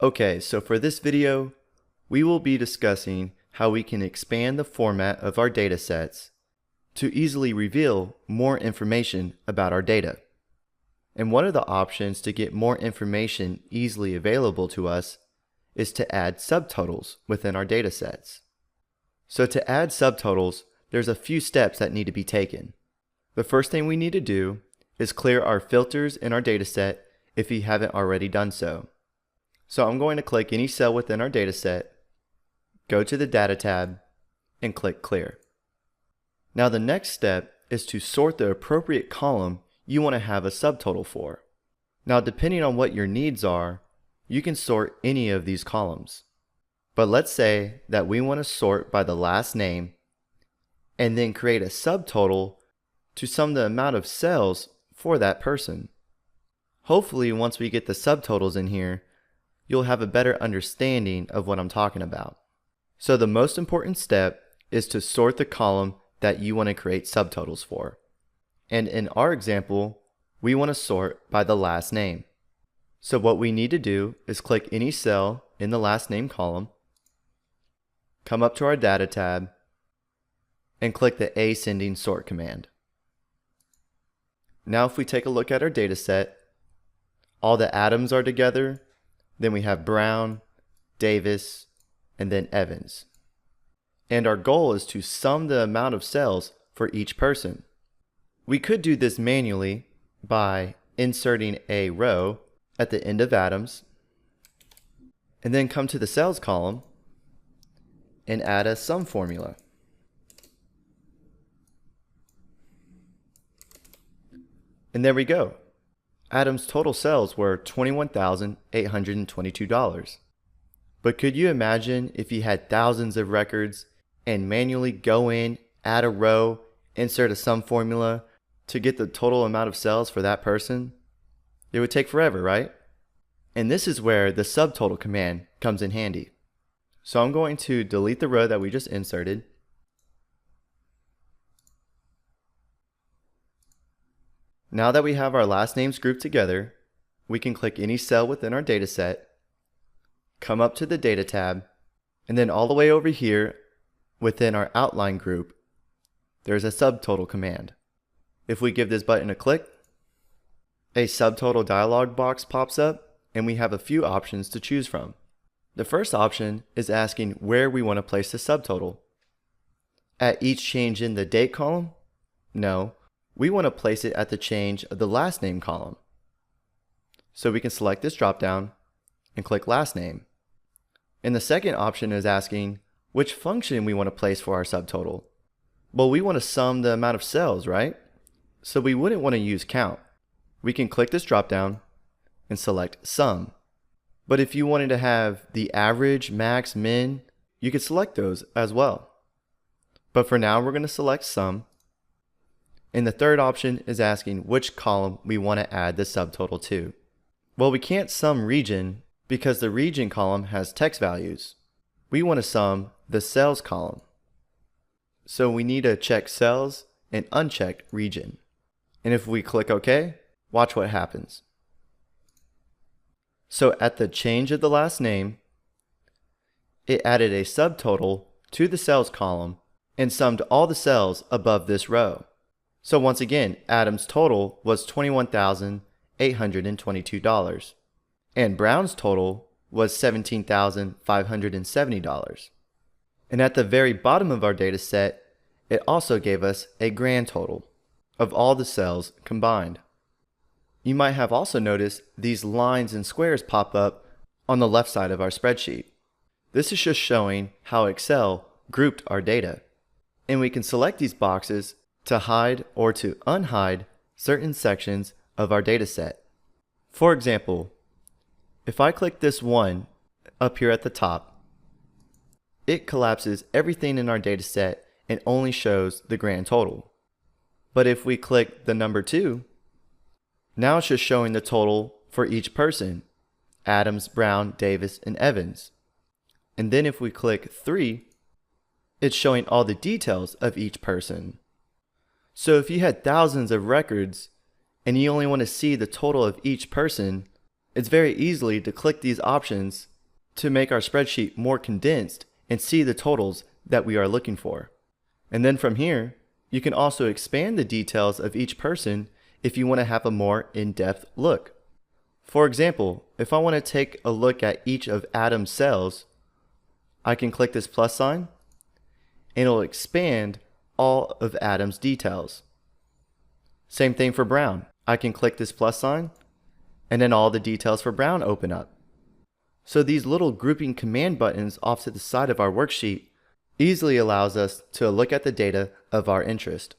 Okay, so for this video, we will be discussing how we can expand the format of our datasets to easily reveal more information about our data. And one of the options to get more information easily available to us is to add subtotals within our datasets. So to add subtotals, there's a few steps that need to be taken. The first thing we need to do is clear our filters in our dataset if you haven't already done so. So I'm going to click any cell within our dataset, go to the Data tab, and click Clear. Now the next step is to sort the appropriate column you want to have a subtotal for. Now depending on what your needs are, you can sort any of these columns. But let's say that we want to sort by the last name and then create a subtotal to sum the amount of cells for that person. Hopefully once we get the subtotals in here, you'll have a better understanding of what I'm talking about. So the most important step is to sort the column that you want to create subtotals for. And in our example, we want to sort by the last name. So what we need to do is click any cell in the last name column, come up to our Data tab, and click the Ascending Sort command. Now if we take a look at our data set, all the Adams are together, then we have Brown, Davis, and then Evans. And our goal is to sum the amount of cells for each person. We could do this manually by inserting a row at the end of Adams, and then come to the cells column and add a sum formula. And there we go. Adam's total sales were $21,822. But could you imagine if you had thousands of records and manually go in, add a row, insert a sum formula to get the total amount of sales for that person? It would take forever, right? And this is where the subtotal command comes in handy. So I'm going to delete the row that we just inserted. Now that we have our last names grouped together, we can click any cell within our dataset, come up to the Data tab, and then all the way over here within our outline group, there's a subtotal command. If we give this button a click, a subtotal dialog box pops up and we have a few options to choose from. The first option is asking where we want to place the subtotal. At each change in the date column? No. We want to place it at the change of the last name column. So we can select this dropdown and click last name. And the second option is asking which function we want to place for our subtotal. Well, we want to sum the amount of cells, right? So we wouldn't want to use count. We can click this dropdown and select sum. But if you wanted to have the average, max, min, you could select those as well. But for now, we're going to select sum. And the third option is asking which column we want to add the subtotal to. Well, we can't sum region because the region column has text values. We want to sum the cells column. So we need to check cells and uncheck region. And if we click OK, watch what happens. So at the change of the last name, it added a subtotal to the cells column and summed all the cells above this row. So once again, Adam's total was $21,822, and Brown's total was $17,570. And at the very bottom of our data set, it also gave us a grand total of all the cells combined. You might have also noticed these lines and squares pop up on the left side of our spreadsheet. This is just showing how Excel grouped our data. And we can select these boxes to hide or to unhide certain sections of our data set. For example, if I click this one up here at the top, it collapses everything in our data set and only shows the grand total. But if we click the number 2, now it's just showing the total for each person, Adams, Brown, Davis, and Evans. And then if we click 3, it's showing all the details of each person. So if you had thousands of records and you only want to see the total of each person, it's very easy to click these options to make our spreadsheet more condensed and see the totals that we are looking for. And then from here, you can also expand the details of each person if you want to have a more in-depth look. For example, if I want to take a look at each of Adam's cells, I can click this plus sign and it'll expand all of Adam's details. Same thing for Brown. I can click this plus sign and then all the details for Brown open up. So these little grouping command buttons off to the side of our worksheet easily allows us to look at the data of our interest.